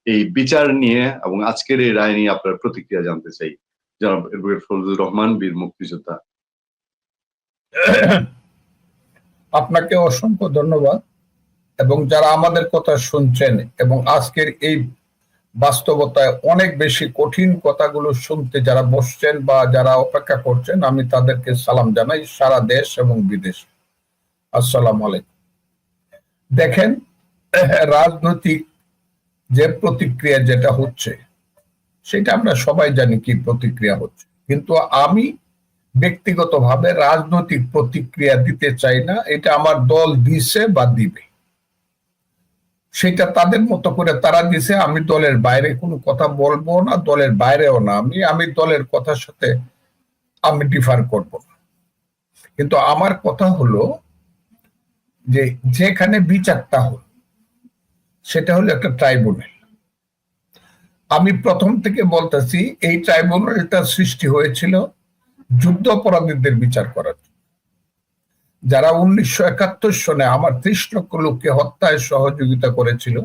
এই বিচার নিয়ে এবং আজকের এই রায় নিয়ে আপনার প্রতিক্রিয়া জানতে চাই, জনাব অ্যাডভোকেট ফজলুর রহমান, বীর মুক্তিযোদ্ধা। আপনাকে অসংখ্য ধন্যবাদ, এবং যারা আমাদের কথা শুনছেন এবং আজকের এই বাস্তবতায় অনেক বেশি কঠিন কথাগুলো শুনতে যারা বসছেন বা যারা অপেক্ষা করছেন, আমি তাদেরকে সালাম জানাই সারা দেশ এবং বিদেশ। আসসালামু আলাইকুম। দেখেন, রাজনৈতিক যে প্রতিক্রিয়া যেটা হচ্ছে সেটা আমরা সবাই জানি কি প্রতিক্রিয়া হচ্ছে, কিন্তু আমি ব্যক্তিগতভাবে রাজনৈতিক প্রতিক্রিয়া দিতে চাই না। এটা আমার দল দিছে বা দিবে, সেটা তাদের মতো করে তারা দিছে। আমি দলের বাইরে কোনো কথা বলবো না, দলের বাইরেও না। আমি দলের কথার সাথে আমি ডিফার করব না। কিন্তু আমার কথা হলো যে যেখানে বিচারটা হলো সেটা হলো একটা ট্রাইব্যুনাল। আমি প্রথম থেকে বলতেছি এই ট্রাইব্যুনালটা সৃষ্টি হয়েছিল যুদ্ধ অপরাধীদের বিচার করার জন্য, যারা 1971 সনে আমার 30 লক্ষ লোককে হত্যায় সহযোগিতা করেছিল,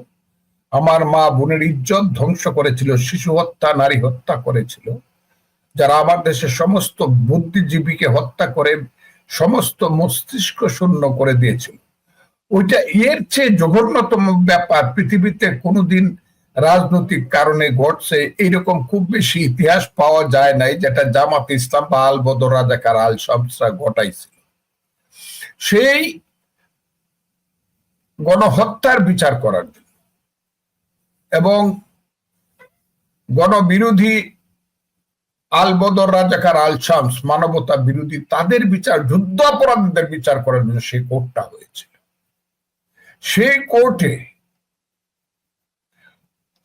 আমার মা বোনের ইজ্জত ধ্বংস করেছিল, শিশু হত্যা, নারী হত্যা করেছিল, যারা আমার দেশের সমস্ত বুদ্ধিজীবীকে হত্যা করে সমস্ত মস্তিষ্ক শূন্য করে দিয়েছিল। ওইটা এর চেয়ে জঘন্যতম ব্যাপার পৃথিবীতে কোনোদিন রাজনৈতিক কারণে ঘটছে এইরকম খুব বেশি ইতিহাস পাওয়া যায় নাই, যেটা জামাত ইসলাম বা আল বদর রাজাকার আল শামসরা ঘটাইছিল। সেই গণহত্যার বিচার করার জন্য এবং গণবিরোধী আল বদর রাজাকার আল শামস মানবতা বিরোধী তাদের বিচার, যুদ্ধ অপরাধীদের বিচার করার জন্য সেই কোর্টটা হয়েছিল। সেই কোর্টে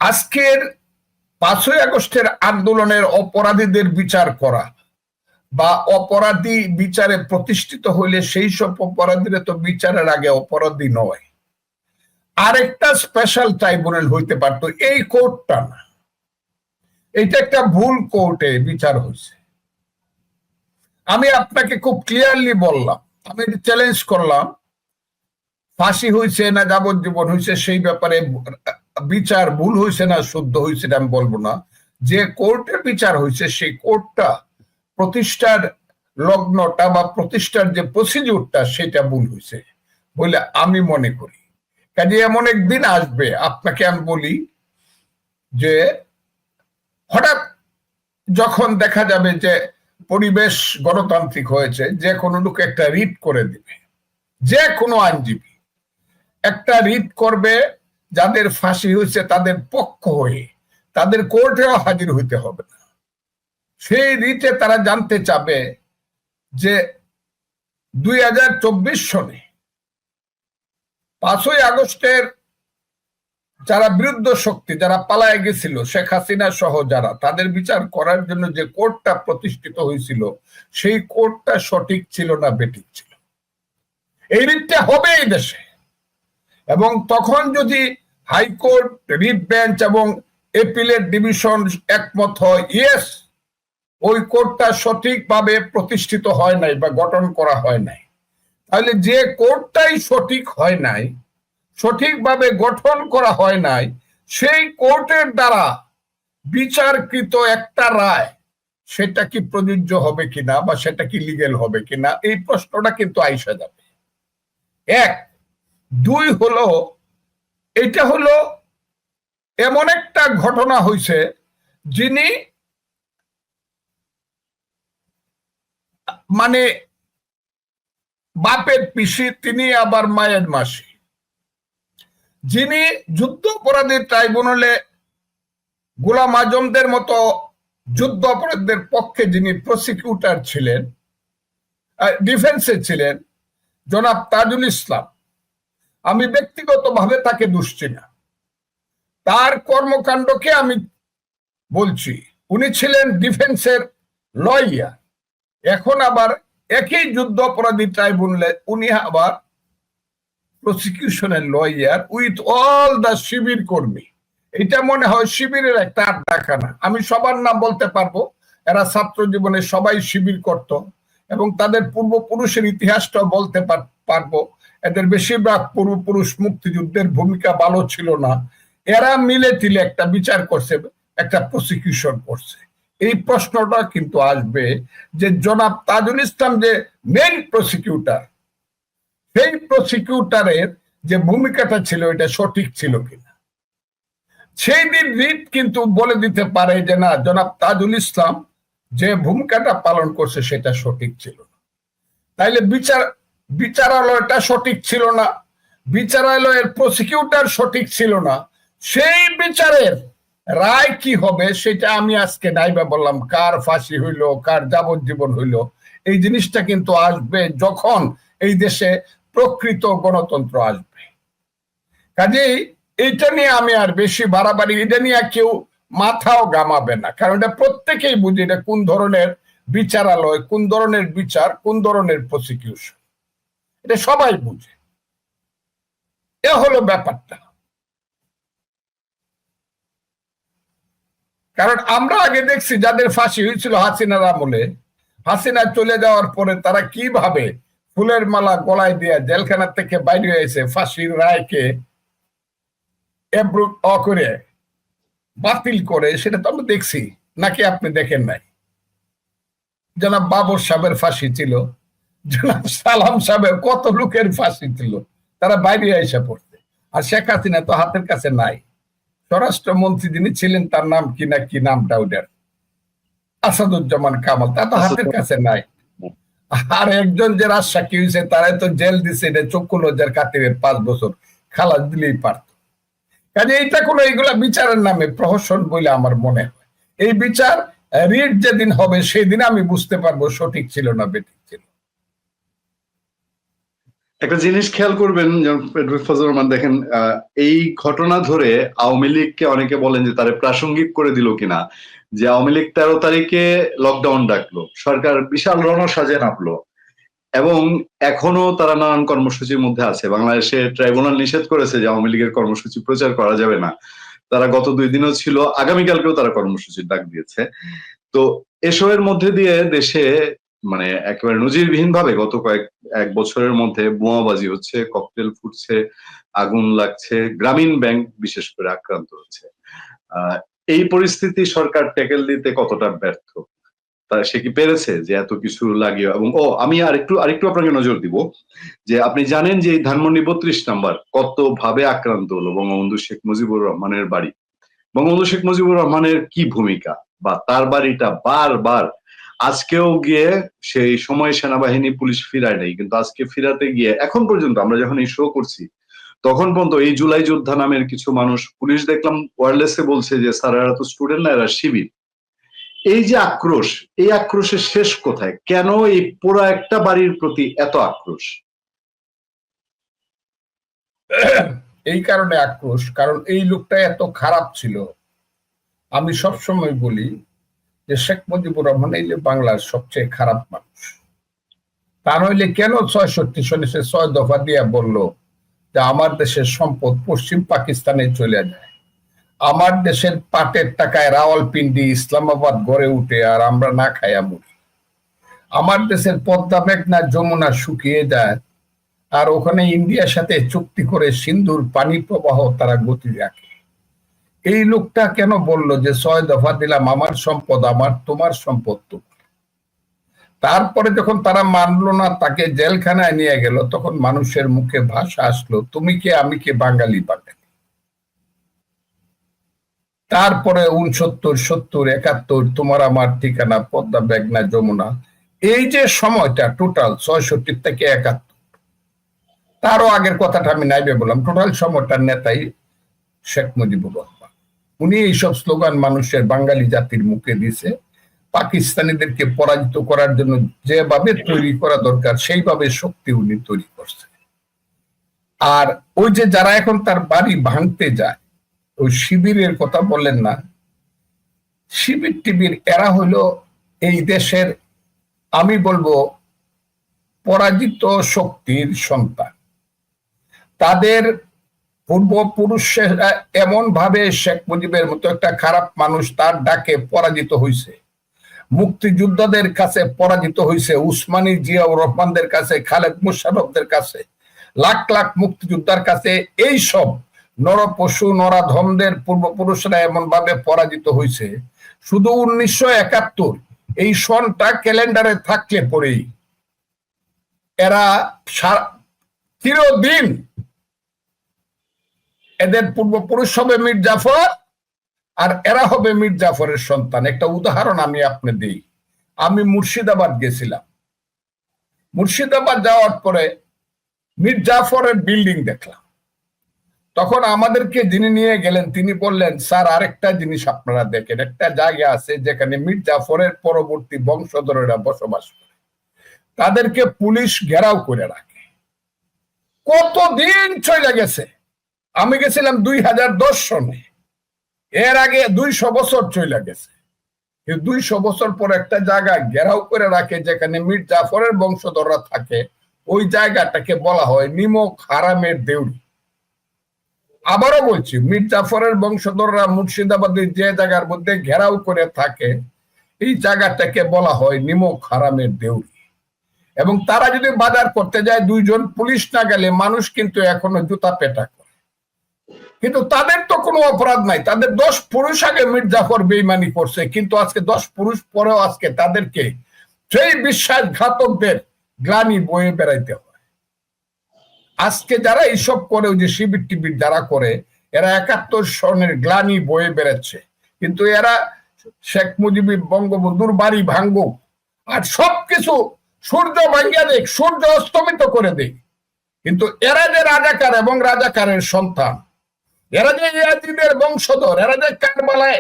আজকের 5ই আগস্টের আন্দোলনের অপরাধীদের বিচার করা বা অপরাধী বিচারে প্রতিষ্ঠিত হইলে সেই সব অপরাধীরা তো বিচারের আগে অপরাধী নয়, আরেকটা স্পেশাল ট্রাইব্যুনাল হইতে পারতো, এই কোর্টটা না। এটা একটা ভুল কোর্টে বিচার হয়েছে। আমি আপনাকে খুব ক্লিয়ারলি বললাম, আমি চ্যালেঞ্জ করলাম, ফাঁসি হয়েছে না যাবজ্জীবন হয়েছে সেই ব্যাপারে বিচার ভুল হয়েছে না শুদ্ধ হয়েছে আমি বলবো না। যে কোর্টের বিচার হয়েছে সেই কোর্টটা প্রতিষ্ঠার লগ্নটা বা প্রতিষ্ঠার যে প্রসিডিউরটা সেটা ভুল হয়েছে বলে আমি মনে করি। কাজে এমন একদিন আসবে, আপনাকে আমি বলি যে হঠাৎ যখন দেখা যাবে যে পরিবেশ গণতান্ত্রিক হয়েছে, যে কোনো লোক একটা রিট করে দিবে, যে কোনো আইনজীবী একটা রিট করবে, যাদের ফাঁসি হয়েছে তাদের পক্ষ হয়ে তাদের কোর্টেও হাজির হইতে হবে না। সেই রিটে তারা জানতে চাবে যে 2024 সনে 5ই আগস্টের যারা বিরুদ্ধ শক্তি, যারা পালায় গেছিল, শেখ হাসিনা সহ যারা, তাদের বিচার করার জন্য যে কোর্টটা প্রতিষ্ঠিত হয়েছিল সেই কোর্টটা সঠিক ছিল না বেঠিক ছিল। এই রিটটা হবে এই দেশে, এবং তখন যদি হাইকোর্ট, রিট বেঞ্চ এবং এপিলেট ডিভিশন একমত হয় ইয়েস ওই কোর্টটা সঠিকভাবে প্রতিষ্ঠিত হয় নাই বা গঠন করা হয় নাই, তাহলে যে কোর্টটাই সঠিক হয় নাই, সঠিকভাবে গঠন করা হয় নাই, সেই কোর্টের দ্বারা বিচারকৃত একটা রায় সেটা কি প্রযোজ্য হবে কিনা বা সেটা কি লিগেল হবে কিনা, এই প্রশ্নটা কিন্তু আইসা যাবে। 1, 2 হলো এটা হলো এমন একটা ঘটনা হয়েছে যিনি মানে বাপের পিসি, তিনি আবার মায়ের মাসি, যিনি যুদ্ধ অপরাধী ট্রাইব্যুনালে গোলাম আজমদের মতো যুদ্ধ অপরাধীদের পক্ষে যিনি প্রসিকিউটর ছিলেন, ডিফেন্সে ছিলেন, জনাব তাজুল ইসলাম। আমি ব্যক্তিগতভাবে তাকে দুষছি না, তার কর্মকাণ্ডকে আমি বলছি। উনি ছিলেন ডিফেন্সের লয়ার, এখন আবার একই যুদ্ধ অপরাধী ট্রাইব্যুনালে উনি আবার প্রসিকিউশনের লয়ার উইথ অল দা শিবির কর্মী। এটা মনে হয় শিবিরের একটা আড্ডাখানা। আমি সবার নাম বলতে পারবো, এরা ছাত্র জীবনে সবাই শিবির করত এবং তাদের পূর্বপুরুষের ইতিহাসটাও বলতে পারবো। এদের বেশিরভাগ পূর্বপুরুষ মুক্তিযুদ্ধের ভূমিকা ভালো ছিল না, এরা মিলে তিলে একটা বিচার করছে, একটা প্রসিকিউশন করছে। এই প্রশ্নটা কিন্তু আসবে যে জনাব তাজুল ইসলাম যে মেইন প্রসিকিউটর, সেই প্রসিকিউটরের যে ভূমিকাটা ছিল এটা সঠিক ছিল কিনা। সেই দিন রিট কিন্তু বলে দিতে পারে যে না, জনাব তাজুল ইসলাম যে ভূমিকাটা পালন করছে সেটা সঠিক ছিল না। তাইলে বিচারালয়টা সঠিক ছিল না, বিচারালয়ের প্রসিকিউটর সঠিক ছিল না, সেই বিচারের রায় কি হবে সেটা আমি আজকে নাইবা বললাম। কার ফাঁসি হইল, কার যাবজ্জীবন হইল, এই জিনিসটা কিন্তু আসবে যখন এই দেশে প্রকৃত গণতন্ত্র আসবে। কাজেই এটা নিয়ে আমি আর বেশি বাড়াবাড়ি, এটা নিয়ে কেউ মাথাও গামাবে না, কারণ এটা প্রত্যেকেই বুঝে এটা কোন ধরনের বিচারালয়, কোন ধরনের বিচার, কোন ধরনের প্রসিকিউশন, এটা সবাই বুঝে। এ হলো ব্যাপারটা। কারণ আমরা আগে দেখছি যাদের ফাঁসি হয়েছিল হাসিনার আমলে, হাসিনা চলে যাওয়ার পরে তারা কিভাবে ফুলের মালা গলায় দিয়ে জেলখানা থেকে বাইরে হয়েছে, ফাঁসির রায়কে করে বাতিল করে, সেটা তো আমরা দেখছি। নাকি আপনি দেখেন নাই? জনাব বাবর সাহেবের ফাঁসি ছিল, জনাব সালাম সাহেবের কত লোকের ফাঁসি ছিল, তারা বাইরে এসে পড়ছে। আর শেখ হাসিনা তো হাতের কাছে নাই। স্বরাষ্ট্রমন্ত্রী যিনি ছিলেন তার নাম কি না, কি নামটা ওটার, আসাদুজ্জামান কামাল, তা তো হাতের কাছে নাই। আর একজন যে রাজসাক্ষী হয়েছে তারাই তো জেল দিছে, এটা চক্ষু লজ্জার খাতিরে 5 বছর খালাস দিলেই পারত। কাজে এইটা কোনো এইগুলা বিচারের নামে প্রহসন বলে আমার মনে হয়। এই বিচার রিট যেদিন হবে সেদিন আমি বুঝতে পারবো সঠিক ছিল না বেঠিক ছিল। একটা জিনিস খেয়াল করবেন, ফজলুর রহমান, দেখেন এই ঘটনা ধরে আওয়ামী লীগকে অনেকে বলেন যে তারা প্রাসঙ্গিক করে দিল কিনা, যে আওয়ামী লীগ 13 তারিখে লকডাউন ডাকলো, সরকার বিশাল রণসাজে নামলো, এবং এখনো তারা নানান কর্মসূচির মধ্যে আছে। বাংলাদেশে ট্রাইব্যুনাল নিষেধ করেছে যে আওয়ামী লীগের কর্মসূচি প্রচার করা যাবে না। তারা গত 2 দিনও ছিল, আগামীকালকেও তারা কর্মসূচির ডাক দিয়েছে। তো এসবের মধ্যে দিয়ে দেশে মানে একেবারে নজিরবিহীন ভাবে গত এক বছরের মধ্যে বোমাবাজি হচ্ছে, ককটেল ফুটছে, আগুন লাগছে, গ্রামীণ ব্যাংক বিশেষ করে আক্রান্ত হচ্ছে। এই পরিস্থিতি সরকার ট্যাকেল দিতে কতটা ব্যর্থ, সে কি পেরেছে যে এত কিছু লাগিয়ে? এবং আমি আরেকটু আপনাকে নজর দিব যে আপনি জানেন যে এই ধানমন্ডি 32 নাম্বার কত ভাবে আক্রান্ত হলো বঙ্গবন্ধু শেখ মুজিবুর রহমানের বাড়ি। বঙ্গবন্ধু শেখ মুজিবুর রহমানের কি ভূমিকা, বা তার বাড়িটা বারবার, আজকেও গিয়ে সেই সময় সেনাবাহিনী পুলিশ ফিরায় নাই, কিন্তু আজকে ফিরাতে গিয়ে এখন পর্যন্ত আমরা যখন এই শো করছি তখন পর্যন্ত এই জুলাই যোদ্ধা নামের কিছু মানুষ, পুলিশ দেখলাম ওয়্যারলেসে বলছে যে স্যার এরা তো স্টুডেন্ট না, এরা শিবির। এই যে আক্রোশ, এই আক্রোশের শেষ কোথায়? কেন এই পুরো একটা বাড়ির প্রতি এত আক্রোশ? এই কারণে আক্রোশ, কারণ এই লোকটা এত খারাপ ছিল। আমি সবসময় বলি যে শেখ মুজিবুর রহমান এই যে বাংলার সবচেয়ে খারাপ মানুষ। তা নইলে কেন 66 সনে সে 6 দফা দিয়ে বলল যে আমার দেশের সম্পদ পশ্চিম পাকিস্তানে চলে যায়, আমার দেশের পাটের টাকায় রাওয়ালপিন্ডি, ইসলামাবাদ গড়ে উঠে, আর আমরা না খাইয়া মরি। আমার দেশের পদ্মা, মেঘনা, যমুনা শুকিয়ে যায়, আর ওখানে ইন্ডিয়ার সাথে চুক্তি করে সিন্ধুর পানি প্রবাহ তারা গতি রাখে। এই লোকটা কেন বললো যে 6 দফা দিলাম, আমার সম্পদ আমার, তোমার সম্পদ তোমার? তারপরে যখন তারা মানলো না, তাকে জেলখানায় নিয়ে গেল, তখন মানুষের মুখে ভাষা আসলো, তুমি কে, আমি কে, বাঙালি বাঙালি। তারপরে 69, 70, 71, তোমার আমার ঠিকানা, পদ্মা, মেঘনা, যমুনা, এই যে সময়টা টোটাল 66 থেকে 71, তারও আগের কথাটা আমি নাইবে বললাম, টোটাল সময়টার নেতাই শেখ মুজিবুর রহমান। উনি এইসব স্লোগান মানুষের, বাঙালি জাতির মুখে দিছে। পাকিস্তানিদেরকে পরাজিত করার জন্য যেভাবে তৈরি করা দরকার সেইভাবে শক্তি উনি তৈরি করছে। আর ওই যে যারা এখন তার বাড়ি ভাঙতে যায়, ওই শিবিরের কথা বললেন না, শিবির টিবির এরা হলো এই দেশের, আমি বলবো, পরাজিত শক্তির সন্তান। তাদের পূর্বপুরুষেরা এমন ভাবে শেখ মুজিবের মতো একটা খারাপ মানুষ তার ডাকে পরাজিত হয়েছে, মুক্তিযোদ্ধাদের কাছে পরাজিত হয়েছে, উসমানী, জিয়াউর রহমানদের কাছে, খালেদ মোশাররফদের কাছে, লাখ লাখ মুক্তিযোদ্ধার কাছে। এই সব নরপশু নরাধমদের পূর্বপুরুষরা এমন ভাবে পরাজিত হয়েছে, শুধু 1971 এই সনটা ক্যালেন্ডারে থাকলে পরেই এরা চিরদিন এদের পূর্বপুরুষ হবে মীর জাফর আর এরা হবে মীর জাফরের সন্তান। একটা উদাহরণ আমি আপনি দিই। আমি মুর্শিদাবাদ গেছিলাম। মুর্শিদাবাদ যাওয়ার পরে মীর জাফরের বিল্ডিং দেখলাম। তখন আমাদেরকে যিনি নিয়ে গেলেন তিনি বললেন, স্যার আরেকটা জিনিস আপনারা দেখেন, একটা জায়গা আছে যেখানে মীর জাফরের পরবর্তী বংশধরেরা বসবাস করে, তাদেরকে পুলিশ ঘেরাও করে রাখে। কতদিন চলে গেছে, আমি গেছিলাম 2010 সনে, এর আগে 200 বছর চলে গেছে। 200 বছর পর একটা জায়গা ঘেরাও করে রাখে যেখানে মীর জাফরের বংশধররা থাকে, ওই জায়গাটাকে বলা হয় নিমক হারামের দেউরি। আবারও বলছি, মীর জাফরের বংশধররা মুর্শিদাবাদের যে জায়গার মধ্যে ঘেরাও করে থাকে, এই জায়গাটাকে বলা হয় নিমক হারামের দেউরি। এবং তারা যদি বাজার করতে যায়, 2 জন পুলিশ না গেলে মানুষ কিন্তু এখনো জুতা পেটা করে। কিন্তু তাদের তো কোনো অপরাধ নাই, তাদের 10 পুরুষ আগে মীর জাফর বেইমানি করছে, কিন্তু আজকে 10 পুরুষ পরেও আজকে তাদেরকে সেই বিশ্বাসঘাতকদের গ্লানি বয়ে বেড়াইতে হয়। আজকে যারা এইসব করে, ওই যে শিবির টিবির যারা করে, এরা 71 সনের গ্লানি বয়ে বেড়াচ্ছে। কিন্তু এরা শেখ মুজিবুর বঙ্গবন্ধুর বাড়ি ভাঙ্গুক আর সবকিছু সূর্য ভাঙ্গিয়া দেখ, সূর্য অস্তমিত করে দেখ, কিন্তু এরা যে রাজাকার এবং রাজাকারের সন্তান, এরা যে ইয়াজিদের বংশধর, এরা যে কারবালায়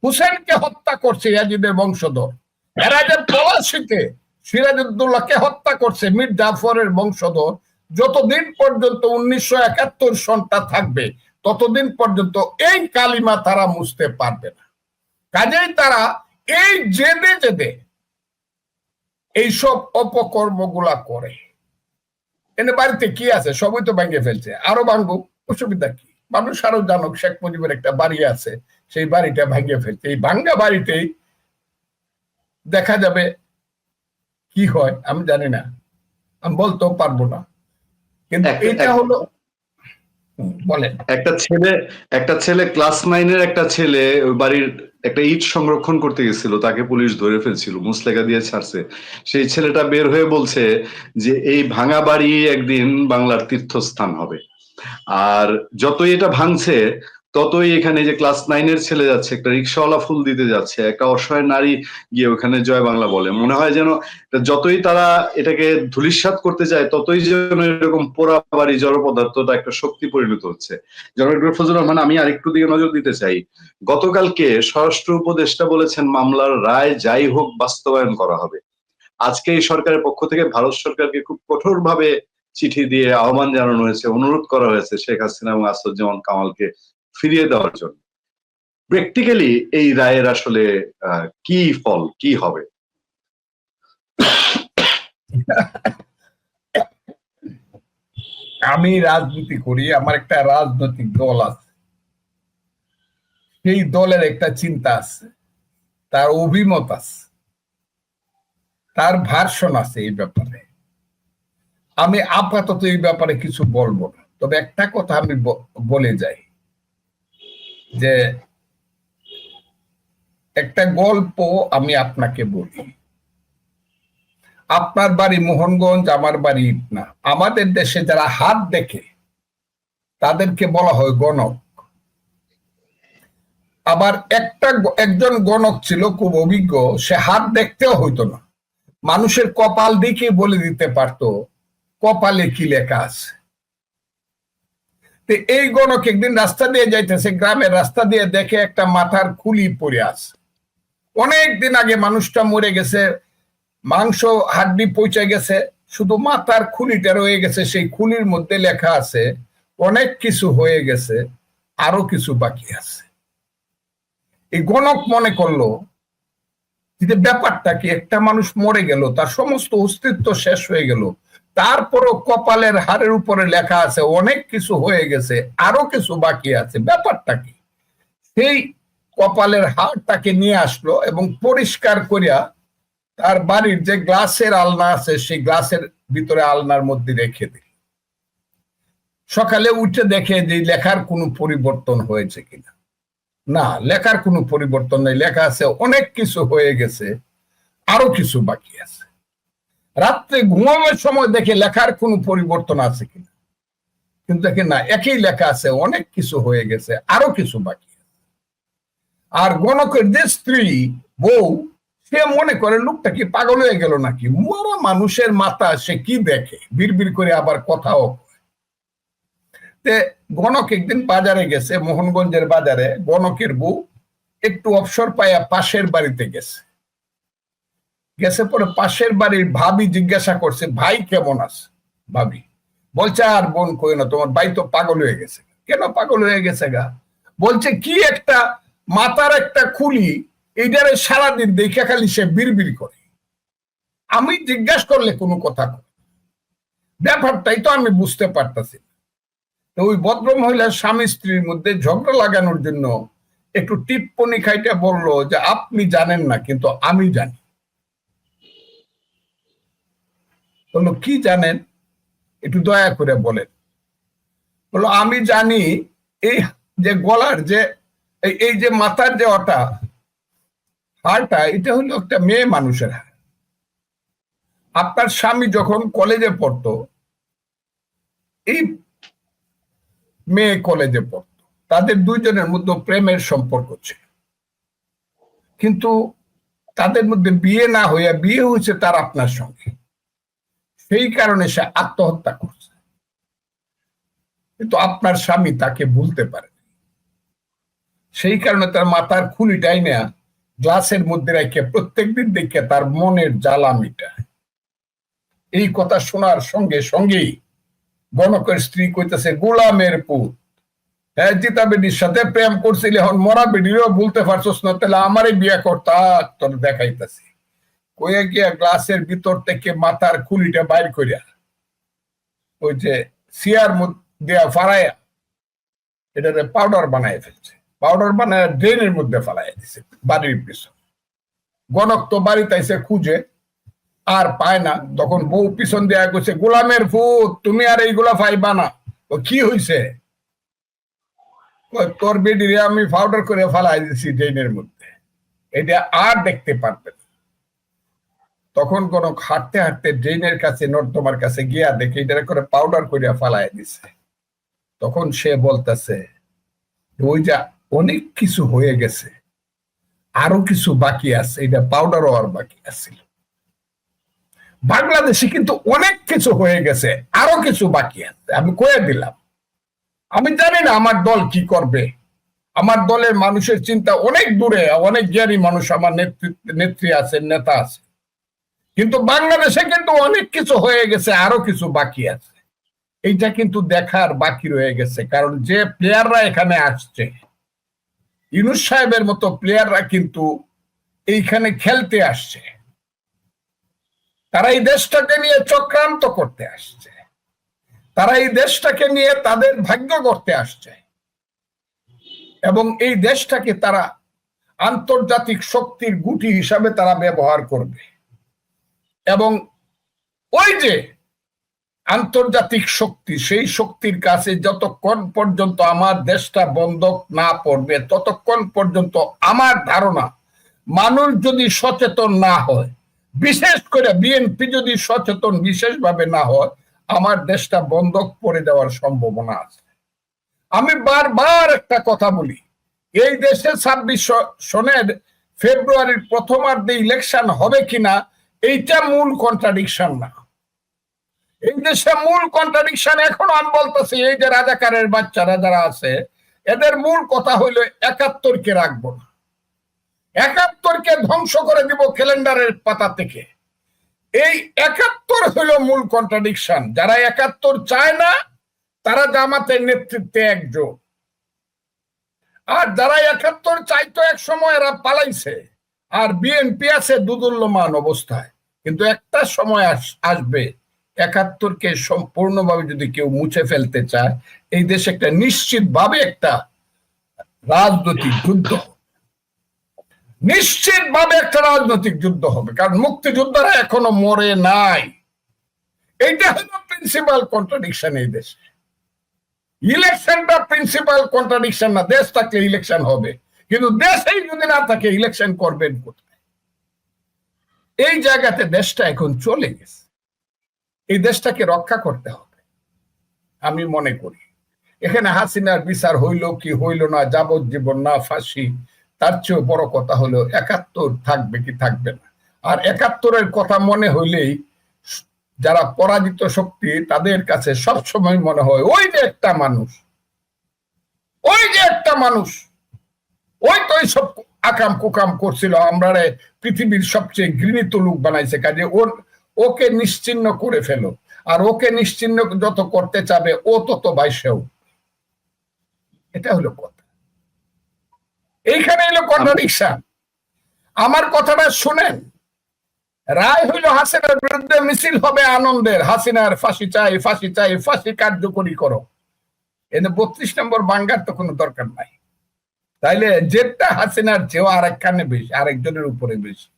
হুসেনকে হত্যা করছে ইয়াজিদের বংশধর, এরা যে পলাশীতে সিরাজউদ্দৌলাকে হত্যা করছে মীর জাফরের বংশধর, যতদিন পর্যন্ত 1971 সনটা থাকবে ততদিন পর্যন্ত এই কালিমা তারা মুছতে পারবে না। কাজেই তারা এই জেদে জেদে এইসব অপকর্মগুলা করে। এনে বাড়িতে কি আছে, সবই তো ভেঙে ফেলছে, আরো ভাঙুক, অসুবিধা কি? মানুষ আরো জানুক শেখ মুজিবের একটা বাড়ি আছে, সেই বাড়িটা ভেঙে ফেলছে। এই ভাঙ্গা বাড়িতেই দেখা যাবে কি হয় আমি জানি না, আমি বলতেও পারবো না। কিন্তু এটা হলো, বলেন। একটা ছেলে ক্লাস 9-এর একটা ছেলে ওই বাড়ির একটা ইট সংরক্ষণ করতে গেছিল, তাকে পুলিশ ধরে ফেলছিল, মুচলেকা দিয়ে ছাড়ছে। সেই ছেলেটা বের হয়ে বলছে যে এই ভাঙা বাড়ি একদিন বাংলার তীর্থস্থান হবে। আর যতই এটা ভাঙছে ততই এখানে যে ক্লাস 9-এর ছেলে যাচ্ছে, একটা রিক্সাওয়ালা ফুল দিতে যাচ্ছে, একটা অসহায় নারী গিয়ে ওখানে জয় বাংলা বলে। মনে হয় যেন যতই তারা এটাকে ধূলিসাৎ করতে যায় ততই যেন এরকম পোড়া বাড়ি জড় পদার্থটা একটা শক্তি পরিণত হচ্ছে। জনাব ডক্টর ফজলুর রহমান, আমি আরেকটু দিকে নজর দিতে চাই। গতকালকে স্বরাষ্ট্র উপদেষ্টা বলেছেন মামলার রায় যাই হোক বাস্তবায়ন করা হবে। আজকে এই সরকারের পক্ষ থেকে ভারত সরকারকে খুব কঠোরভাবে চিঠি দিয়ে আহ্বান জানানো হয়েছে, অনুরোধ করা হয়েছে শেখ হাসিনা এবং আসাদুজ্জামান কামালকে ফিরিয়ে দেওয়ার জন্য। প্র্যাকটিক্যালি এই রায়ের আসলে কি ফল, কি হবে? আমি রাজনীতি করি, আমার একটা রাজনৈতিক দল আছে, সেই দলের একটা চিন্তা আছে, তার অভিমত আছে, তার ভার্সন আছে এই ব্যাপারে। আমি আপাতত এই ব্যাপারে কিছু বলবো না, তবে একটা কথা আমি বলে যাই যে একটা গল্প আমি আপনাকে বলি। আপনার বাড়ি মোহনগঞ্জ, আমার বাড়ি ইটনা। আমাদের দেশে যারা হাত দেখে তাদেরকে বলা হয় গণক। আবার একজন গণক ছিল খুব অভিজ্ঞ, সে হাত দেখতেও হইতো না, মানুষের কপাল দেখে বলে দিতে পারতো কপালে কি লেখা আছে। এই গণক একদিন রাস্তা দিয়ে যাইতেছে, গ্রামের রাস্তা দিয়ে দেখে একটা মাথার খুলি পড়ে আছে। অনেকদিন আগে মানুষটা মরে গেছে, মাংস হাড্ডি পচে গেছে, শুধু মাথার খুলিটা রয়ে গেছে। সেই খুলির মধ্যে লেখা আছে অনেক কিছু হয়ে গেছে, আরো কিছু বাকি আছে। এই গণক মনে করলো যে ব্যাপারটা কি, একটা মানুষ মরে গেল, তার সমস্ত অস্তিত্ব শেষ হয়ে গেল, তারপরও কপালের হাড়ের উপরে লেখা আছে অনেক কিছু হয়ে গেছে, আরো কিছু বাকি আছে, ব্যাপারটা কি? সেই কপালের হাড়টাকে নিয়ে আসলো এবং পরিষ্কার করিয়া তার বাড়ির যে গ্লাসের আলনা আছে সেই গ্লাসের ভিতরে আলনার মধ্যে রেখে দিল। সকালে উঠে দেখে যে লেখার কোনো পরিবর্তন হয়েছে কিনা। না, লেখার কোনো পরিবর্তন নেই, লেখা আছে অনেক কিছু হয়ে গেছে, আরো কিছু বাকি আছে। রাত্রে ঘুমানোর সময় দেখে লেখার কোনো পরিবর্তন আছে কিনা, কিন্তু দেখে না, একই লেখা আছে অনেক কিছু হয়ে গেছে, আরো কিছু বাকি আছে। আর গণকের যে স্ত্রী বউ, সে মনে করে লোকটা কি পাগল হয়ে গেল নাকি, মরা মানুষের মাথা সে কি দেখে, বিড়বিড় করে আবার কথাও। গণক একদিন বাজারে গেছে, মোহনগঞ্জের বাজারে। গণকের বউ একটু অবসর পাইয়া পাশের বাড়িতে গেছে। পরে পাশের বাড়ির ভাবি জিজ্ঞাসা করছে, ভাই কেমন আছে? ভাবি বলছে, আর বোন কই না, তোমার ভাই তো পাগল হয়ে গেছে। কেন পাগল হয়ে গেছে গা? বলছে কি একটা মাথার একটা খুলি, এইটারে সারাদিন দেখে খালি সে বিড়বিড় করে। আমি জিজ্ঞাসা করলে কোনো কথা কয়, ব্যাপারটাই তো আমি বুঝতে পারতাছি। ওই ভদ্র মহিলার স্বামী স্ত্রীর মধ্যে ঝগড়া লাগানোর জন্য একটু টিপ্পনি খাইতে বলল যে, আপনি জানেন না কিন্তু আমি জানি। বললো, কি জানেন, একটু দয়া করে বলেন। বললো, আমি জানি এই যে গলার যে এই যে মাথার যে ওটা হাড়টা, এটা হলো একটা মেয়ে মানুষের হাড়। আপনার স্বামী যখন কলেজে পড়তো, এই মেয়ে কলেজে পড়তো, তাদের দুইজনের মধ্যে প্রেমের সম্পর্ক ছিল, কিন্তু তাদের মধ্যে বিয়ে না হইয়া বিয়ে হয়েছে তার আপনার সঙ্গে। সেই কারণে সে আত্মহত্যা করছে, কিন্তু আপনার স্বামী তাকে ভুলতে পারে। সেই কারণে তার মাথার খুলিটাই না গ্লাসের মধ্যে রেখে প্রত্যেকদিন দেখে তার মনের জ্বালা মিটায়। এই কথা শোনার সঙ্গে সঙ্গেই গণকের স্ত্রী কইতেছে, গোলামের পুত, হ্যাঁ জিতা বেডির সাথে প্রেম করছিলি, এখন মরা বেডিরও বলতে পারছস না, তাহলে আমারই বিয়ে করতা, তোর দেখাইতেছি। কয়ে গিয়া গ্লাসের ভিতর থেকে মাথার খুলিটা বাইর করিয়া ওই যে সিয়ার মধ্যে ফাড়াইয়া এটাতে পাউডার বানায় ফেলছে। পাউডার বানায় ড্রেনের মধ্যে ফালাইয়া দিছে বাড়ির পিছন। গণক তো বাড়িতে এসে খুঁজে আর পায় না, তখন বউ পিছন দেয়া গেছে, গোলামের ফুট, তুমি আর এইগুলা পাইবা না। ও কি হইছে? তোর বেডিরে আমি পাউডার করে ফালাই দিছি ড্রেনের মধ্যে, এটা আর দেখতে পারবে না। তখন গণক হাঁটতে হাঁটতে ড্রেনের কাছে, নর্দমার কাছে গিয়া দেখে এটা করে পাউডার করে ফালাই দিছে। তখন সে বলতেছে, ওই যা অনেক কিছু হয়ে গেছে, আরো কিছু বাকি আছে, এটা পাউডার হওয়ার বাকি আছিল। বাংলাদেশে কিন্তু অনেক কিছু হয়ে গেছে, আরো কিছু বাকি আছে, আমি কয়ে দিলাম। আমি জানি না আমার দল কি করবে, আমার দলের মানুষের চিন্তা অনেক দূরে, অনেক জ্ঞানী মানুষ আমার নেত্রী আছে, নেতা আছে, কিন্তু বাংলাদেশে কিন্তু অনেক কিছু হয়ে গেছে, আরো কিছু বাকি আছে। এইটা কিন্তু দেখার বাকি রয়ে গেছে, কারণ যে প্লেয়াররা এখানে আসছে, ইউনূস সাহেবের মতো প্লেয়াররা কিন্তু এইখানে খেলতে আসছে, তারা এই দেশটাকে নিয়ে চক্রান্ত করতে আসছে, তারা এই দেশটাকে নিয়ে তাদের ভাগ্য করতে আসছে, এবং এই দেশটাকে তারা আন্তর্জাতিক শক্তির গুটি হিসাবে তারা ব্যবহার করবে। এবং ওই যে আন্তর্জাতিক শক্তি, সেই শক্তির কাছে যতক্ষণ পর্যন্ত আমার দেশটা বন্ধক না পড়বে, ততক্ষণ পর্যন্ত আমার ধারণা, মানুষ যদি সচেতন না হয়, বিশেষ করে বিএনপি যদি সচেতন বিশেষভাবে না হয়, আমার দেশটা বন্ধক পড়ে যাওয়ার সম্ভাবনা আছে। আমি বারবার একটা কথা বলি, এই দেশে 26 সনের ফেব্রুয়ারির প্রথমার্ধে ইলেকশন হবে কিনা, এইটা মূল কন্ট্রাডিকশন না। এই দেশে মূল কন্ট্রাডিকশন এখন আমি বলতেছি, এই যে রাজাকারের বাচ্চারা যারা আছে, এদের মূল কথা হইল ৭১কে রাখবো না, ৭১কে ধ্বংস করে দিব ক্যালেন্ডারের পাতা থেকে। এই ৭১ হইল মূল কন্ট্রাডিকশন। যারা ৭১ চায় না, তারা জামাতের নেতৃত্বে একজন, আর যারা ৭১ চাইতো এক সময় এরা পালাইছে, আর বিএনপি আছে দুদুল্যমান অবস্থায়। কিন্তু একটা সময় আসবে, ৭১কে সম্পূর্ণভাবে যদি কেউ মুছে ফেলতে চায়, এই দেশে একটা নিশ্চিতভাবে একটা রাজনৈতিক যুদ্ধ, নিশ্চিতভাবে একটা রাজনৈতিক যুদ্ধ হবে, কারণ মুক্তিযোদ্ধারা এখনো মরে নাই। এইটা হলো প্রিন্সিপাল কন্ট্রাডিকশন এই দেশে। ইলেকশনটা প্রিন্সিপাল কন্ট্রাডিকশন না, দেশ থাকলে ইলেকশন হবে, কিন্তু দেশেই যদি না থাকে ইলেকশন করবেন কোথায়? এই জায়গাতে দেশটা এখন চলে গেছে, এই দেশটাকে রক্ষা করতে হবে। আমি মনে করি এখানে হাসিনার বিচার হইল কি হইল না, যাবজ্জীবন না ফাঁসি, তার চেয়েও বড় কথা হলো ৭১ থাকবে কি থাকবে না। আর ৭১-এর কথা মনে হইলেই যারা পরাজিত শক্তি তাদের কাছে সবসময় মনে হয় ওই যে একটা মানুষ, ওই যে একটা মানুষ, ওই তো সব আকাম কুকাম করছিল, আমরা পৃথিবীর সবচেয়ে ঘৃণিত লোক বানাইছে, কাজে ওকে নিশ্চিহ্ন করে ফেলো। আর ওকে নিশ্চিহ্ন যত করতে চাবে ও তত বাইশেও। এটা হলো কথা, এইখানে হলো কন্ট্রাডিকশন। আমার কথাটা শুনেন, রায় হইল হাসিনার বিরুদ্ধে মিছিল হবে আনন্দের, হাসিনার ফাঁসি চাই ফাঁসি চাই, ফাঁসি কার্যকরী করো। এনে ৩২ নম্বর বাঙ্গার তো কোনো দরকার নাই। তাইলে যেটা হাসিনার চেয়েও আরেকখানে বেশি, আরেকজনের উপরে বেশি,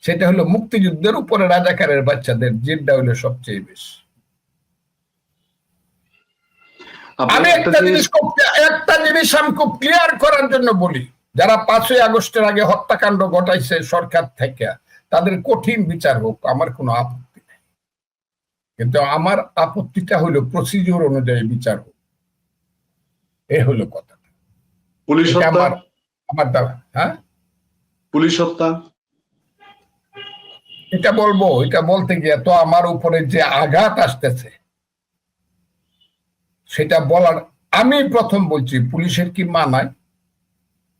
সেটা হলো মুক্তিযুদ্ধের উপরে রাজাকারের বাচ্চাদের জেদটা হলো সবচেয়ে বেশি। আমি একটা জিনিস আমি খুব ক্লিয়ার করার জন্য বলি, যারা ৫ই আগস্টের আগে হত্যাকাণ্ড ঘটাইছে সরকার থেকে, তাদের কঠিন বিচার হোক, আমার কোনো আপত্তি নেই, কিন্তু আমার আপত্তিটা হলো প্রসিডিউর অনুযায়ী বিচার হোক। এ হলো কথা। পুলিশ হত্যা, আমার দাবি। হ্যাঁ, পুলিশ হত্যা, এটা বলবো, এটা বলতে গিয়ে তো আমার উপরে যে আঘাত আসতেছে সেটা বলার, আমি প্রথম বলছি, পুলিশের কি মা নাই?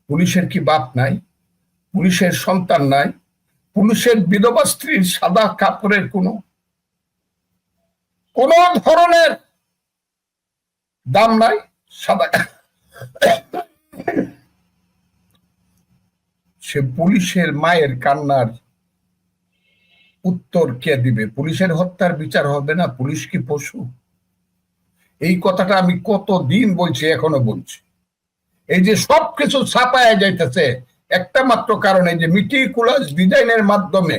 পুলিশের কি বাপ নাই? পুলিশের সন্তান নাই? পুলিশের বিধবা স্ত্রীর সাদা কাপড়ের কোন ধরনের দাম নাই? সাদা সে পুলিশের মায়ের কান্নার উত্তর কে দিবে? পুলিশের হত্যার বিচার হবে না? পুলিশ কি পশু? এই কথাটা আমি কতদিন বলছি, এখনো বলছি। এই যে সবকিছু ছাপায় যাইতেছে একটা মাত্র কারণে, যে মিটিকুলাস ডিজাইনের মাধ্যমে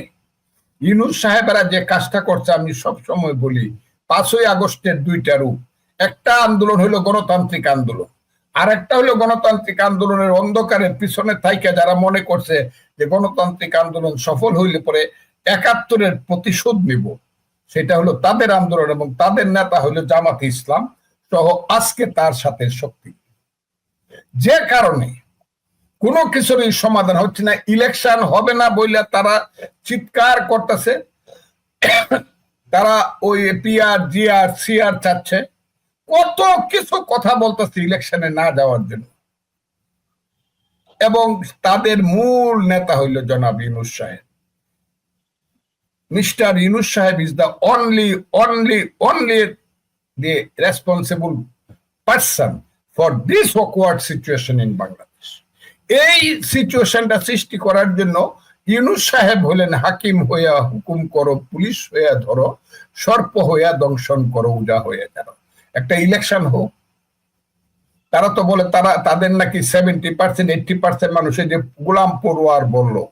ইউনূস সাহেবেরা যে কাজটা করছে, আমি সব সময় বলি ৫ই আগস্টের দুইটা রূপ। একটা আন্দোলন হলো গণতান্ত্রিক আন্দোলন, আর একটা হলো গণতান্ত্রিক আন্দোলনের অন্ধকারের পিছনে থাইকা যারা মনে করছে যে গণতান্ত্রিক আন্দোলন সফল হইলে পরে ৭১-এর প্রতিশোধ নিব, সেটা হলো তাদের আন্দোলন, এবং তাদের নেতা হলো জামাতে ইসলাম সহ আজকে তার সাথে শক্তি। যে কারণে কোনো কিছুরই সমাধান হচ্ছে না, ইলেকশন হবে না বইলে তারা চিৎকার করতেছে, তারা ওই পিআর জিআর সিআর চাচ্ছে, কত কিছু কথা বলতেছে ইলেকশনে না যাওয়ার জন্য। এবং তাদের মূল নেতা হইল জনাব ইউনূস সাহেব। মিস্টার ইউনূস সাহেব is the only the responsible person for this awkward situation in Bangladesh. এই সিচুয়েশনটা সৃষ্টি করার জন্য ইউনূস সাহেব হলেন হাকিম হইয়া হুকুম করো, পুলিশ হইয়া ধরো, সর্প হইয়া দংশন করো, উজা হইয়া যাও। একটা ইলেকশন হোক। তারা তো বলে তাদের নাকি 70% 80% মানুষের, যে গোলাম পড়ুয়ার বললো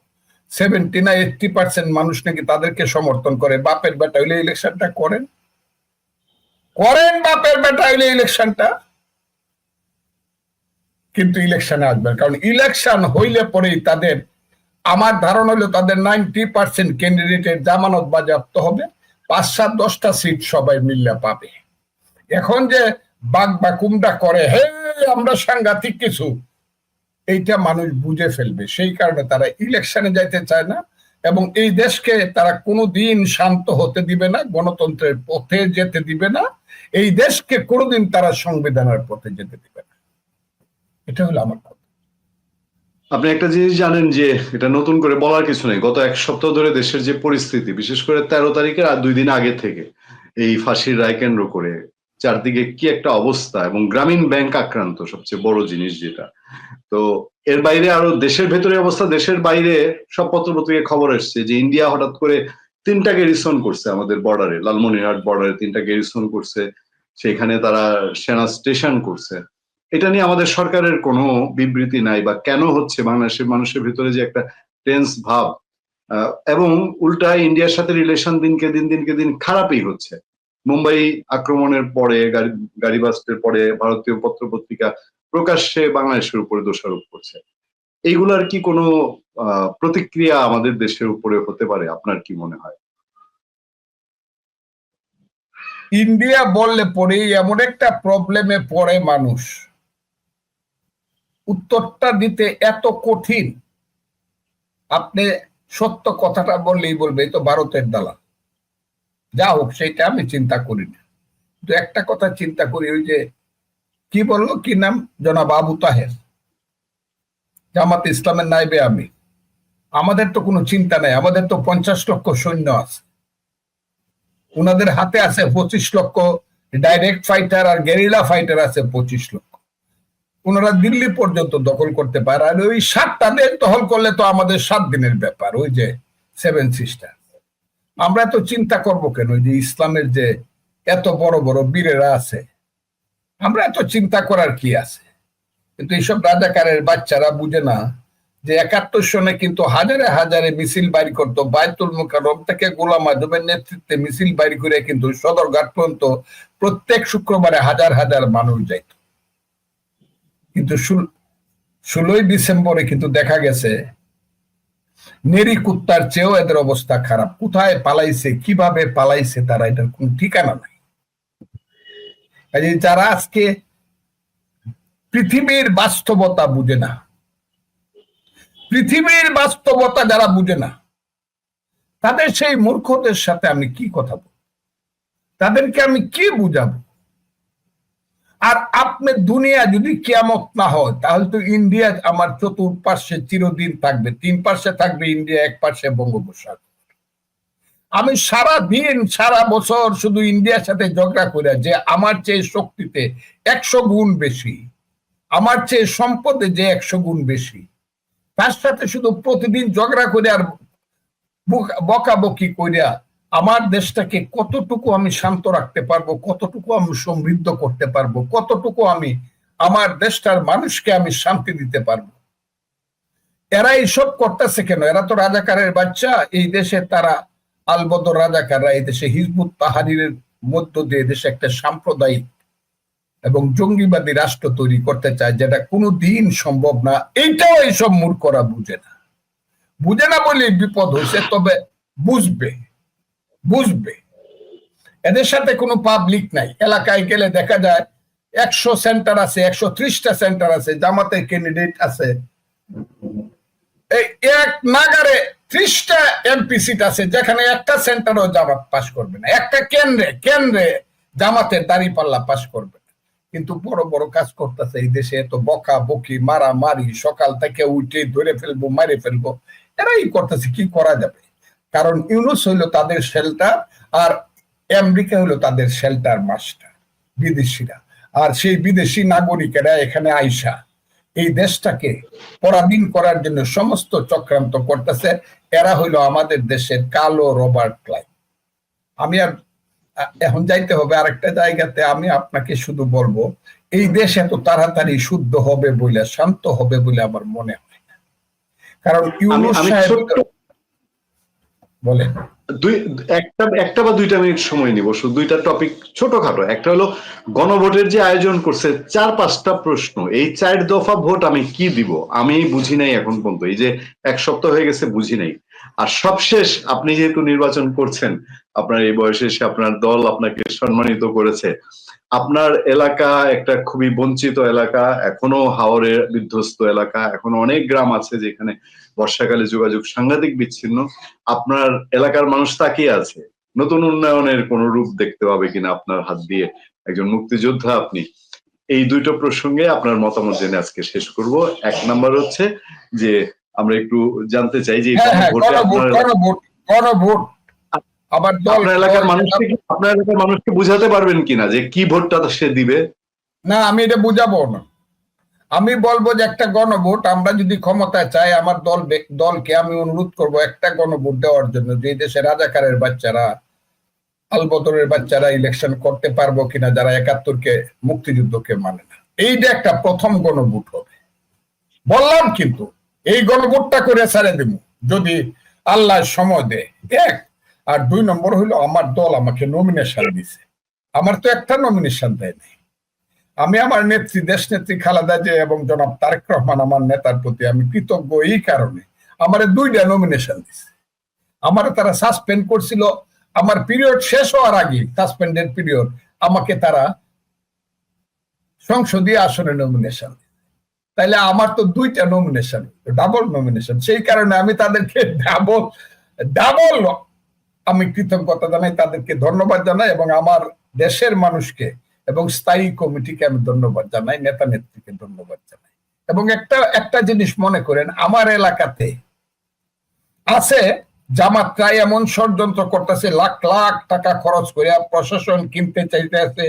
70 না 80% মানুষ নাকি তাদেরকে সমর্থন করে। বাপের বেটা হইলে ইলেকশনটা করেন, বাপের বেটা হইলে ইলেকশনটা, কিন্তু ইলেকশনে আসবেন। কারণ ইলেকশন হইলে পরেই তাদের, আমার ধারণা হলো তাদের 90% ক্যান্ডিডেটের জামানত বাজেয়াপ্ত হবে, ৫-৭-১০টা সিট সবাই মিল্লা পাবে। এখন যে বাঘ বা কুমড়া করে, হে আমরা সাংঘাতিক কিছু, এইটা মানুষ বুঝে ফেলবে। সেই কারণে তারা ইলেকশনে যাইতে চায় না, এবং এই দেশকে তারা কোনোদিন শান্ত হতে দিবে না, গণতন্ত্রের পথে যেতে দিবে না, এই দেশকে কোনোদিন তারা সংবিধানের পথে যেতে দিবে না। এটা হলো আমার কথা। আপনি একটা জিনিস জানেন যে এটা নতুন করে বলার কিছু নেই, গত ১ সপ্তাহ ধরে দেশের যে পরিস্থিতি, বিশেষ করে ১৩ তারিখের আর ২ দিন আগে থেকে এই ফাঁসির রায় কেন্দ্র করে চারদিকে কি একটা অবস্থা, এবং গ্রামীণ ব্যাংক আক্রান্ত, সবচেয়ে বড় জিনিস যেটা। তো এর বাইরে আরো দেশের ভেতরে অবস্থা, দেশের বাইরে সব পত্রপত্রিকায় খবর এসছে যে ইন্ডিয়া হঠাৎ করে ৩টা গেরিসন করছে আমাদের বর্ডারে, লালমনিরহাট বর্ডারে ৩টা গেরিসন করছে, সেখানে তারা সেনা স্টেশন করছে। এটা নিয়ে আমাদের সরকারের কোনো বিবৃতি নাই, বা কেন হচ্ছে বাংলাদেশের মানুষের ভিতরে যে একটা টেন্স ভাব, এবং উল্টা ইন্ডিয়ার সাথে রিলেশন দিনকে দিন খারাপই হচ্ছে। মুম্বাই আক্রমণের পরে গাড়ি বাস্টের পরে ভারতীয় পত্রপত্রিকা প্রকাশ্যে বাংলাদেশের উপরে দোষারোপ করছে। এইগুলার কি কোনো প্রতিক্রিয়া আমাদের দেশের উপরে হতে পারে? আপনার কি মনে হয়? ইন্ডিয়া বললে পরে এমন একটা প্রবলেমে পড়ে মানুষ, উত্তরটা দিতে এত কঠিন। আপনি সত্য কথাটা বললেই বলবে এই তো ভারতের দালাল। যা হোক, সেটা আমি চিন্তা করি না। তো একটা কথা চিন্তা করি, ওই যে কি বললো, কি নাম, জনাব আবু তাহের, জামাত ইসলামের নাইবে আমি, আমাদের তো কোনো চিন্তা নাই, আমাদের তো 50 লক্ষ সৈন্য আছে, ওনাদের হাতে আছে 25 লক্ষ ডাইরেক্ট ফাইটার, আর গেরিলা ফাইটার আছে 25 লক্ষ। ওনারা দিল্লি পর্যন্ত দখল করতে পারে, আর ওই 7টা দেশ দখল করলে তো আমাদের 7 দিনের ব্যাপার। ওই যে 7 সিস্টার, আমরা তো চিন্তা করব কেন? ওই যে ইসলামের যে এত বড় বড় বীরেরা আছে, আমরা এত চিন্তা করার কি আছে? কিন্তু এইসব রাজাকারের বাচ্চারা বুঝে না যে 71 সনে কিন্তু হাজারে হাজারে মিছিল বাইর করতো, বায়তুল মুকাররম থেকে গোলাম আজমের নেতৃত্বে মিছিল বাইর করে কিন্তু সদরঘাট পর্যন্ত প্রত্যেক শুক্রবারে হাজার হাজার মানুষ যাইত। কিন্তু 16ই ডিসেম্বরে কিন্তু দেখা গেছে নেরি কুত্তার চেয়েও এদের অবস্থা খারাপ। কোথায় পালাইছে, কিভাবে পালাইছে, তারা এটার কোন ঠিকানা নাই। যারা আজকে পৃথিবীর বাস্তবতা বুঝে না, পৃথিবীর বাস্তবতা যারা বুঝে না, তাদের সেই মূর্খদের সাথে আমি কি কথা বলবো? তাদেরকে আমি কি বুঝাবো? আর আপনি দুনিয়া যদি কিয়ামত না হয়, তাহলে তো ইন্ডিয়া আমার চতুর্পার্শ্বে চিরদিন থাকবে। 3 পার্শ্বে থাকবে ইন্ডিয়া, 1 পার্শ্বে বঙ্গোপসাগর। আমি সারা দিন সারা বছর শুধু ইন্ডিয়ার সাথে ঝগড়া করে, যে আমার চেয়ে শক্তিতে 100 গুণ বেশি, আমার চেয়ে সম্পদে যে 100 গুণ বেশি, তার সাথে শুধু প্রতিদিন ঝগড়া করে আর বকাবকি কইরা আমার দেশটাকে কতটুকু আমি শান্ত রাখতে পারবো, কতটুকু আমি সমৃদ্ধ করতে পারবো, কতটুকু আমি আমার দেশটার মানুষকে আমি শান্তি দিতে পারবো। এরা এইসব করতেছে কেন? এরা তো রাজাকারের বাচ্চা। এই দেশে তারা আলবদর রাজাকাররা এই দেশে হিজবুত তাহরিরের মধ্য দিয়ে দেশে একটা সাম্প্রদায়িক এবং জঙ্গিবাদী রাষ্ট্র তৈরি করতে চায়, যেটা কোনো দিন সম্ভব না। এইটাও এইসব মূর্খরা বুঝে না। বুঝে না বলে বিপদ হয়েছে, তবে বুঝবে। এদের সাথে কোনো পাবলিক নাই। এলাকায় গেলে দেখা যায় 100 সেন্টার আছে, 130টা সেন্টার আছে, জামাতের ক্যান্ডিডেট আছে, এই এক নাগারে 30টা এমপি সিট আছে, যেখানে একটা সেন্টারও জামাত পাস করবে না, একটা কেন্দ্রে জামাতের দাঁড়িপাল্লা পাস করবে না। কিন্তু বড় বড় কাজ করতেছে এই দেশে, এত বকা বকি, মারামারি, সকাল থেকে উঠে ধরে ফেলবো, মারে ফেলবো, এরাই করতেছে। কি করা যাবে? কারণ ইউনুস হইলো তাদের শেল্টার, আর আমেরিকা হইলো তাদের শেল্টার মাস্টার, বিদেশিরা। আর সেই বিদেশি নাগরিকেরা এখানে আইসা এই দেশটাকে পরাধীন করার জন্য সমস্ত চক্রান্ত করতেছে। এরা হইলো আমাদের দেশের কালো রবার্ট ক্লাইভ। আমি আর এখন যাইতে হবে আরেকটা জায়গাতে। আমি আপনাকে শুধু বলবো, এই দেশ এত তাড়াতাড়ি শুদ্ধ হবে বলে, শান্ত হবে বলে আমার মনে হয় না। কারণ ইউনুস সাহেব বলেন, একটা বা 2টা মিনিট সময় নিব, শুধু 2টা টপিক ছোটখাটো। একটা হলো গণভোটের যে আয়োজন করছে, 4-5টা প্রশ্ন, এই 4 দফা ভোট আমি কি দিব আমি বুঝি নাই এখন পর্যন্ত। এই যে 1 সপ্তাহ হয়ে গেছে, বুঝি নাই। আর সবশেষ, আপনি যেহেতু নির্বাচন করছেন, আপনার এই বয়সে এসে আপনার দল আপনাকে সম্মানিত করেছে। আপনার এলাকা একটা খুবই বঞ্চিত এলাকা, এখনো হাওরের বিধ্বস্ত এলাকা, এখনো অনেক গ্রাম আছে যেখানে বর্ষাকালে যোগাযোগ সাংঘাতিক বিচ্ছিন্ন। আপনার এলাকার মানুষ তাকিয়ে আছে নতুন উন্নয়নের কোন রূপ দেখতে পাবে কিনা আপনার হাত দিয়ে। একজন মুক্তিযোদ্ধা আপনি। এই 2টো প্রসঙ্গে আপনার মতামত জেনে আজকে শেষ করব। 1 নাম্বার হচ্ছে যে আমরা একটু জানতে চাই যে আপনার এলাকার মানুষকে বুঝাতে পারবেন কিনা যে কি ভোটটা সে দিবে? না, আমি এটা বুঝাবো না। আমি বলবো যে একটা গণভোট, আমরা যদি ক্ষমতায় চাই, আমার দলকে আমি অনুরোধ করব একটা গণভোট দেওয়ার জন্য, যে দেশে রাজাকারের বাচ্চারা, আলবদরের বাচ্চারা ইলেকশন করতে পারবো কিনা, যারা 71কে মুক্তিযুদ্ধকে মানে না। এইটা একটা প্রথম গণভোট হবে বললাম। কিন্তু এই গণভোটটা করে ছেড়ে দেব যদি আল্লাহ সময় দেয়, 1। আর 2 নম্বর হইলো আমার দল আমাকে নমিনেশন দিছে, আমার তো একটা নমিনেশন দেয় নাই। আমি আমার নেত্রী, দেশ নেত্রী খালেদা জিয়া এবং জনাব তারেক রহমান আমার নেতার প্রতি আমি কৃতজ্ঞ এই কারণে আমার 2টা নমিনেশন দিছে। আমার তারা সাসপেন্ড করছিল, আমার পিরিয়ড শেষ হওয়ার আগে, সাসপেন্ডেড পিরিয়ড, আমাকে তারা সংসদীয় আসনে নমিনেশন। তাইলে আমার তো 2টা নমিনেশন, ডাবল নমিনেশন। সেই কারণে আমি তাদেরকে ডাবল আমি কৃতজ্ঞতা জানাই, তাদেরকে ধন্যবাদ জানাই এবং আমার দেশের মানুষকে এবং স্থায়ী কমিটিকে আমি ধন্যবাদ জানাই, নেতা নেত্রীকে ধন্যবাদ জানাই। এবং একটা জিনিস মনে করেন, আমার এলাকাতে আছে জামাতরা এমন ষড়যন্ত্র করতেছে, লাখ লাখ টাকা খরচ করে প্রশাসন কিনতে চাইতেছে,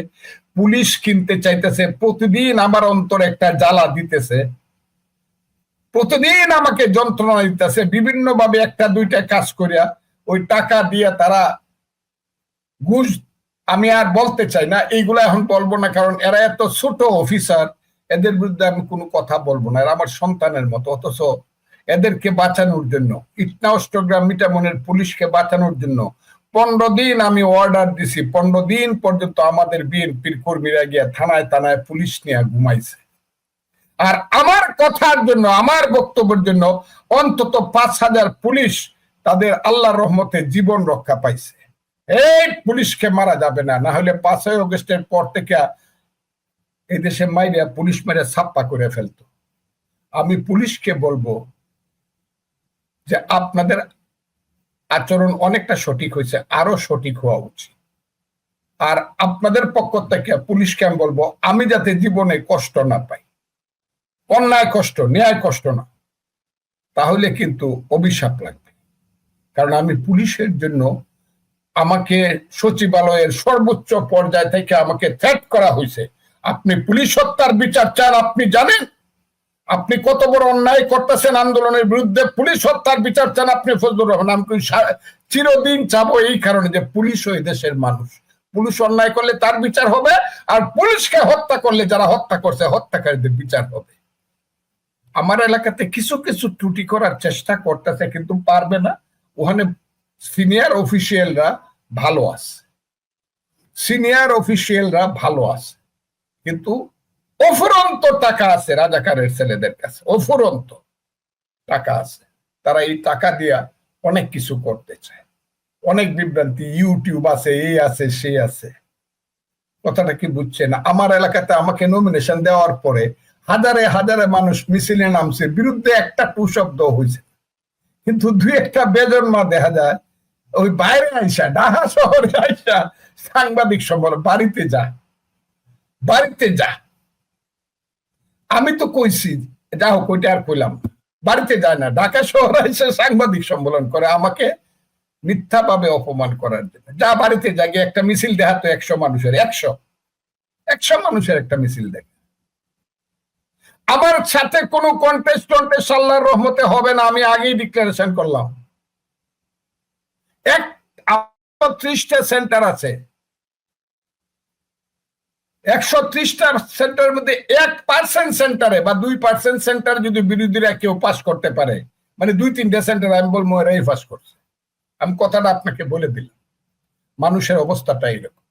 পুলিশ কিনতে চাইতেছে, প্রতিদিন আমার অন্তরে একটা জ্বালা দিতেছে, প্রতিদিন আমাকে যন্ত্রণা দিতেছে, বিভিন্ন ভাবে 1-2টা কাজ করিয়া ওই টাকা দিয়ে তারা ঘুষ, আমি আর বলতে চাই না, এইগুলা এখন বলবো না, কারণ এরা এত ছোট অফিসার, এদের বিরুদ্ধে আমি কোনো কথা বলবো না। এরা আমার সন্তানের মতো, অথচ এদেরকে বাঁচানোর জন্য, ইটনা অষ্টগ্রাম মিঠামনের পুলিশকে বাঁচানোর জন্য 15 দিন আমি অর্ডার দিছি, 15 দিন পর্যন্ত আমাদের বিএনপির কর্মীরা গিয়া থানায় থানায় পুলিশ নিয়ে ঘুমাইছে। আর আমার কথার জন্য, আমার বক্তব্যের জন্য অন্তত 5,000 পুলিশ তাদের আল্লাহর রহমতে জীবন রক্ষা পাইছে। এই পুলিশকে মারা যাবে না, না হলে 5ই আগস্টের পর থেকে এই দেশে মাইরা পুলিশ মেরে ছাপ্পা করে ফেলতো। আমি পুলিশকে বলবো যে আপনাদের আচরণ অনেকটা সঠিক হয়েছে, আরো সঠিক হওয়া উচিত। আর আপনাদের পক্ষ থেকে পুলিশকে আমি বলবো, আমি যাতে জীবনে কষ্ট না পাই, অন্যায় কষ্ট, ন্যায় কষ্ট না, তাহলে কিন্তু অভিশাপ লাগবে। কারণ আমি পুলিশের জন্য, আমাকে সচিবালয়ের সর্বোচ্চ পর্যায় থেকে আমাকে থ্রেট করা হয়েছে, আপনি পুলিশ হত্যার বিচার চান, আপনি জানেন আপনি কত বড় অন্যায় করতেছেন আন্দোলনের বিরুদ্ধে, পুলিশ হত্যার বিচার চান আপনি ফজলুর রহমান। আমি চিরদিন চাবো, এই কারণে যে পুলিশ ওই দেশের মানুষ, পুলিশ অন্যায় করলে তার বিচার হবে, আর পুলিশকে হত্যা করলে যারা হত্যা করছে হত্যাকারীদের বিচার হবে। আমার এলাকাতে কিছু কিছু ত্রুটি করার চেষ্টা করতেছে, কিন্তু পারবে না। ওখানে সিনিয়র অফিসিয়ালরা ভালো আছে, সিনিয়র অফিসিয়ালরা ভালো আছে, কিন্তু অফুরন্ত টাকা আছে রাজাকারের ছেলেদের কাছে, অফুরন্ত টাকা আছে। তারা এই টাকা দিয়া অনেক কিছু করতে চায়, অনেক বিভ্রান্তি, ইউটিউব আছে, এই আছে, সেই আছে। কথাটা কি বুঝছেন? আমার এলাকাতে আমাকে নমিনেশন দেওয়ার পরে হাজারে হাজারে মানুষ মিছিলে নামছে, বিরুদ্ধে একটা টু শব্দ হয়েছে, কিন্তু 2-1টা বেজন্মা দেখা যায় ওই বাইরে আইসা, ঢাকা শহরে আইসা সাংবাদিক সম্মেলন, বাড়িতে যা। আমি তো কইছি, যা হোক, ওইটা আর কইলাম, বাড়িতে যায় না, ঢাকা শহরে এসে সাংবাদিক সম্মেলন করে আমাকে মিথ্যা ভাবে অপমান করার জন্য। যা বাড়িতে যা, গিয়ে একটা মিছিল দেখাতো 100 মানুষের, 100 মানুষের একটা মিছিল দেখে। আমার সাথে কোনো কন্টেস্ট আল্লাহর রহমতে হবে না, আমি আগেই ডিক্লারেশন করলাম। 130টা সেন্টার আছে, 130টা সেন্টারের মধ্যে 1% সেন্টারে বা 2% সেন্টার যদি বিরোধীরা কেউ পাস করতে পারে, মানে 2-3টা সেন্টার, আমি বলবো এরাই পাস করছে। আমি কথাটা আপনাকে বলে দিলাম, মানুষের অবস্থাটা এইরকম।